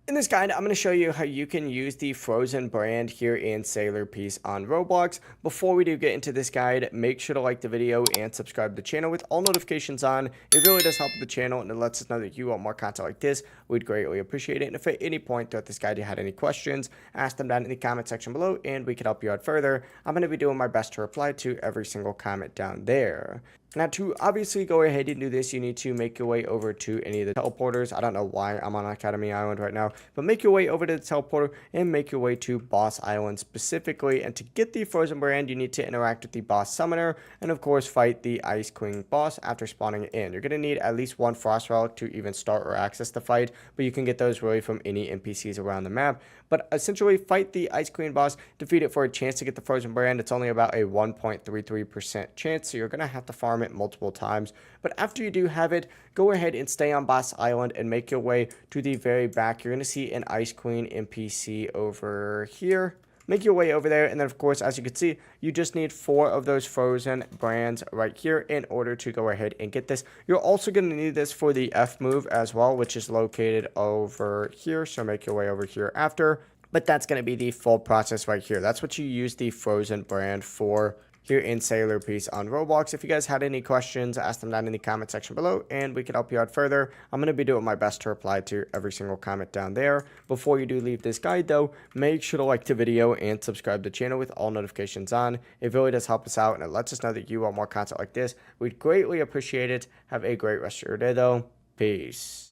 In this guide, I'm going to show you how you can use the Frozen brand here in Sailor Piece on Roblox. Before we do get into this guide, make sure to like the video and subscribe to the channel with all notifications on. It really does help the channel and it lets us know that you want more content like this. We'd greatly appreciate it. And if at any point throughout this guide you had any questions, ask them down in the comment section below and we can help you out further. I'm going to be doing my best to reply to every single comment down there. Now, to obviously go ahead and do this, you need to make your way over to any of the teleporters. I don't know why I'm on Academy Island right now, but make your way over to the teleporter and make your way to Boss Island specifically. And to get the Frozen brand, you need to interact with the Boss Summoner and, of course, fight the Ice Queen boss after spawning in. You're going to need at least one Frost Relic to even start or access the fight, but you can get those really from any NPCs around the map. But essentially, fight the Ice Queen boss, defeat it for a chance to get the Frozen brand. It's only about a 1.33% chance, so you're going to have to farm it multiple times. But after you do have it, go ahead and stay on Boss Island and make your way to the very back. You're going to see an Ice Queen NPC over here. Make your way over there, and then of course, as you can see, you just need 4 of those Frozen brands right here in order to go ahead and get this. You're also going to need this for the F move as well, which is located over here, so make your way over here after. But that's going to be the full process right here. That's what you use the Frozen brand for here in Sailor Piece on Roblox. If you guys had any questions, ask them down in the comment section below and we can help you out further. I'm going to be doing my best to reply to every single comment down there. Before you do leave this guide though, make sure to like the video and subscribe to the channel with all notifications on. It really does help us out and it lets us know that you want more content like this. We'd greatly appreciate it. Have a great rest of your day though. Peace.